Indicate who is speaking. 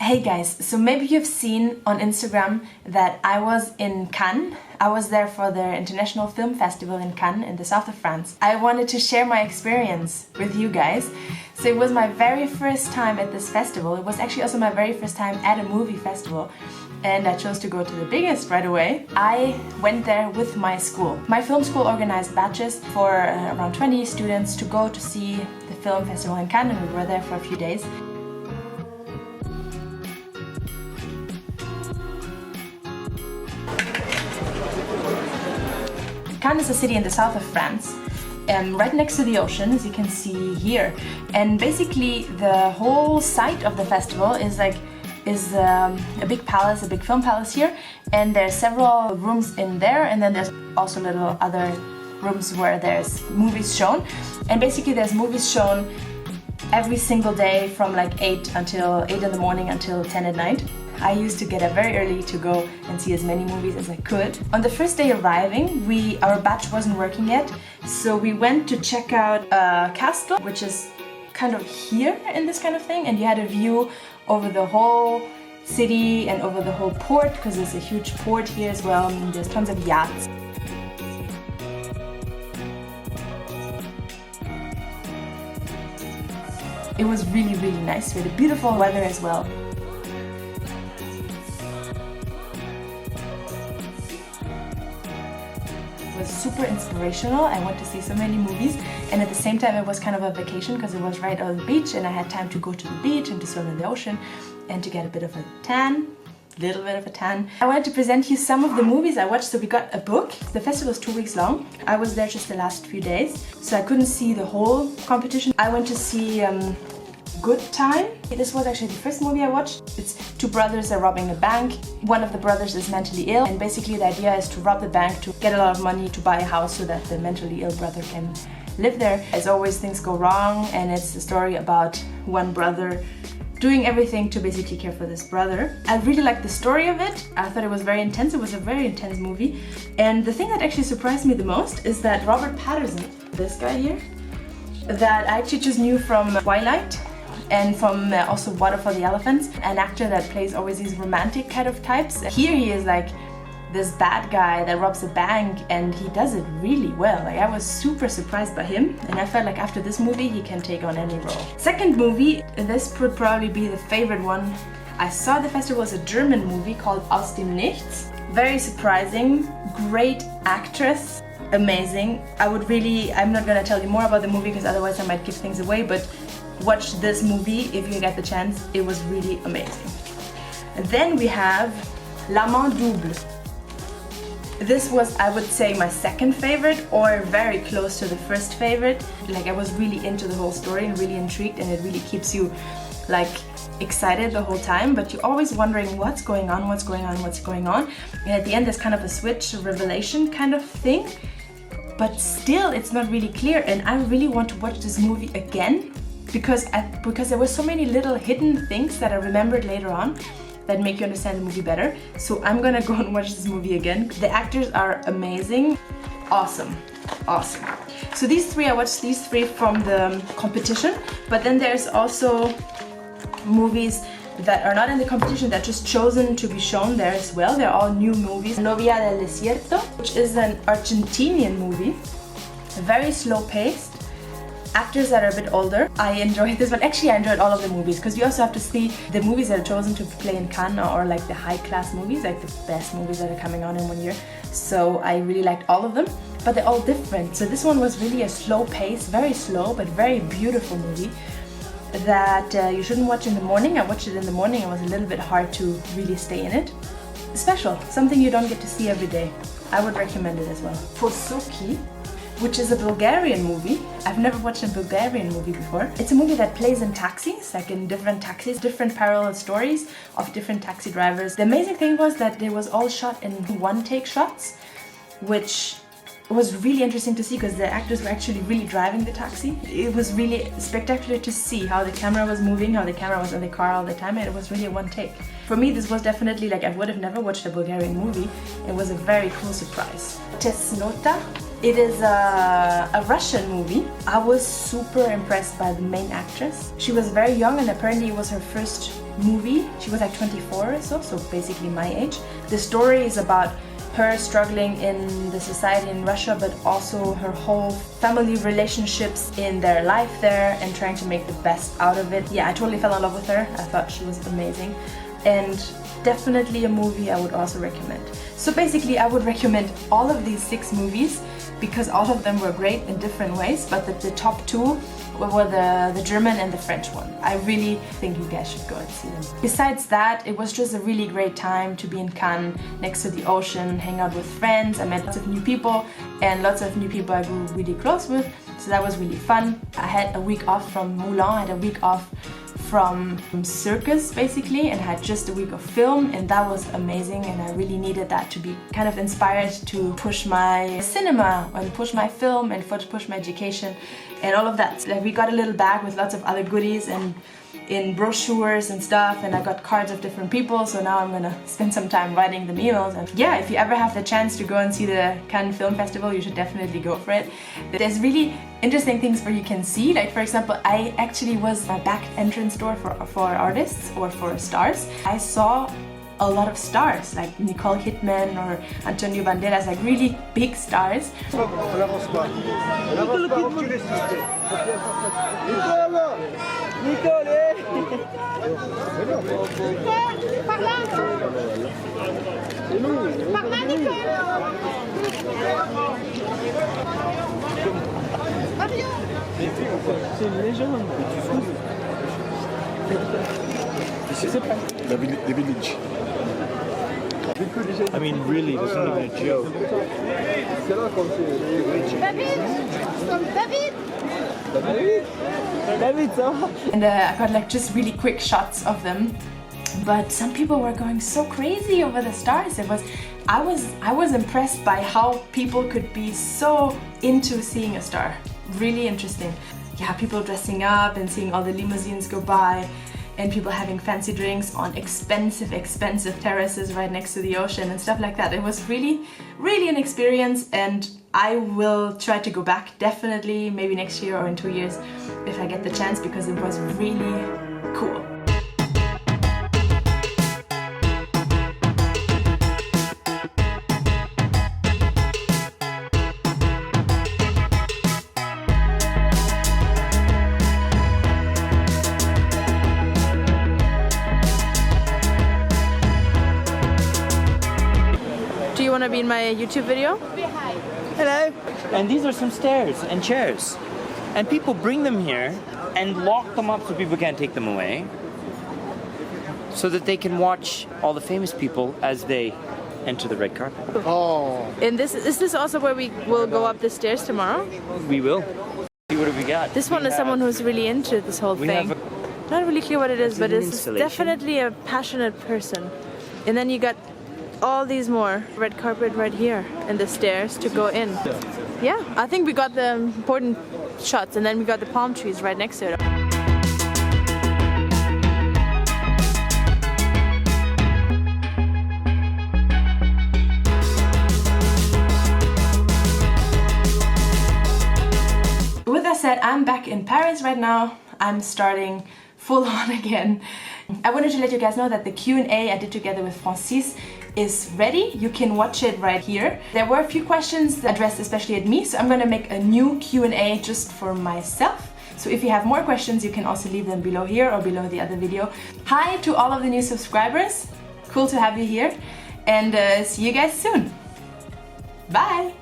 Speaker 1: Hey guys, so maybe you've seen on Instagram that I was in Cannes. I was there for their International Film Festival in Cannes in the south of France. I wanted to share my experience with you guys. So it was my very first time at this festival. It was actually also my very first time at a movie festival. And I chose to go to the biggest right away. I went there with my school. My film school organized batches for around 20 students to go to see the film festival in Cannes, and we were there for a few days. Cannes is a city in the south of France, right next to the ocean, as you can see here. And basically the whole site of the festival is a big palace, a big film palace here, and there's several rooms in there, and then there's also little other rooms where there's movies shown. And basically there's movies shown every single day from like 8 in the morning until 10 at night. I used to get up very early to go and see as many movies as I could. On the first day arriving, our batch wasn't working yet, so we went to check out a castle, which is kind of here in this kind of thing, and you had a view over the whole city and over the whole port, because there's a huge port here as well, and there's tons of yachts. It was really, really nice. We had a beautiful weather as well. It was super inspirational. I went to see so many movies, and at the same time it was kind of a vacation because it was right on the beach, and I had time to go to the beach and to swim in the ocean and to get a bit of a tan. Little bit of a tan. I wanted to present you some of the movies I watched. So we got a book. The festival is 2 weeks long. I was there just the last few days, so I couldn't see the whole competition. I went to see Good Time. This was actually the first movie I watched. It's two brothers are robbing a bank. One of the brothers is mentally ill, and basically the idea is to rob the bank to get a lot of money to buy a house so that the mentally ill brother can live there. As always, things go wrong, and it's a story about one brother doing everything to basically care for this brother. I really liked the story of it. I thought it was very intense. It was a very intense movie. And the thing that actually surprised me the most is that Robert Pattinson, this guy here, that I actually just knew from Twilight and from also Water for the Elephants, an actor that plays always these romantic kind of types. Here he is like this bad guy that robs a bank, and he does it really well. Like, I was super surprised by him, and I felt like after this movie he can take on any role. Second movie, this would probably be the favorite one I saw at the festival, was a German movie called Aus dem Nichts. Very surprising, great actress, amazing. I'm not gonna tell you more about the movie because otherwise I might give things away, but watch this movie if you get the chance. It was really amazing. And then we have L'Amant Double. This was, I would say, my second favorite, or very close to the first favorite. Like, I was really into the whole story and really intrigued, and it really keeps you like excited the whole time, but you're always wondering what's going on, what's going on, what's going on. And at the end there's kind of a switch, a revelation kind of thing, but still it's not really clear, and I really want to watch this movie again because there were so many little hidden things that I remembered later on that make you understand the movie better. So I'm gonna go and watch this movie again. The actors are amazing. Awesome. Awesome. So I watched these three from the competition, but then there's also movies that are not in the competition that are just chosen to be shown there as well. They're all new movies. NOVIA del DESIERTO, which is an Argentinian movie, very slow paced. Actors that are a bit older. I enjoyed this one. Actually, I enjoyed all of the movies because we also have to see the movies that are chosen to play in Cannes, or like the high-class movies, like the best movies that are coming on in 1 year. So I really liked all of them, but they're all different. So this one was really a slow pace, very slow, but very beautiful movie that you shouldn't watch in the morning. I watched it in the morning. It was a little bit hard to really stay in it. Special, something you don't get to see every day. I would recommend it as well. POSOKI, which is a Bulgarian movie. I've never watched a Bulgarian movie before. It's a movie that plays in taxis, like in different taxis, different parallel stories of different taxi drivers. The amazing thing was that it was all shot in one-take shots, which was really interesting to see because the actors were actually really driving the taxi. It was really spectacular to see how the camera was moving, how the camera was in the car all the time, and it was really a one take. For me, this was definitely like I would have never watched a Bulgarian movie. It was a very cool surprise. TESNOTA. It is a Russian movie. I was super impressed by the main actress. She was very young, and apparently it was her first movie. She was like 24 or so basically my age. The story is about her struggling in the society in Russia, but also her whole family relationships in their life there and trying to make the best out of it. Yeah, I totally fell in love with her. I thought she was amazing. And definitely a movie I would also recommend. So basically I would recommend all of these 6 movies because all of them were great in different ways, but the top 2 were the German and the French one. I really think you guys should go and see them. Besides that, it was just a really great time to be in Cannes, next to the ocean, hang out with friends. I met lots of new people and lots of new people I grew really close with, so that was really fun. I had a week off from Moulin, I had a week off from Circus basically, and had just a week of film, and that was amazing, and I really needed that to be kind of inspired to push my cinema and push my film and push my education and all of that. Like, we got a little bag with lots of other goodies and in brochures and stuff, and I got cards of different people, so now I'm gonna spend some time writing them emails. And yeah, if you ever have the chance to go and see the Cannes Film Festival, you should definitely go for it. There's really interesting things where you can see, like for example, I actually was a back entrance door for artists or for stars. I saw a lot of stars, like Nicole Kidman or Antonio Banderas, like really big stars.
Speaker 2: C'est une légende.
Speaker 3: The village.
Speaker 2: I mean, really, this isn't even a joke.
Speaker 1: And I got like just really quick shots of them. But some people were going so crazy over the stars. I was impressed by how people could be so into seeing a star. Really interesting. Yeah, people dressing up and seeing all the limousines go by, and people having fancy drinks on expensive terraces right next to the ocean and stuff like that. It was really an experience, and I will try to go back definitely, maybe next year or in 2 years if I get the chance, because it was really cool.
Speaker 4: Do you want to be in my YouTube video?
Speaker 2: Hello. And these are some stairs and chairs. And people bring them here and lock them up so people can't take them away, so that they can watch all the famous people as they enter the red carpet.
Speaker 3: Oh.
Speaker 4: And is this also where we will go up the stairs tomorrow?
Speaker 2: We will. See, what have we got?
Speaker 4: This one is someone who's really into this whole thing. Not really clear what it is, but it's definitely a passionate person. And then you got all these more red carpet right here and the stairs to go in. Yeah, I think we got the important shots, and then we got the palm trees right next to it.
Speaker 1: With that said, I'm back in Paris right now. I'm starting full on again. I wanted to let you guys know that the Q&A I did together with Francis is ready. You can watch it right here. There were a few questions addressed especially at me, so I'm gonna make a new Q&A just for myself. So if you have more questions, you can also leave them below here or below the other video. Hi to all of the new subscribers. Cool to have you here, and see you guys soon. Bye!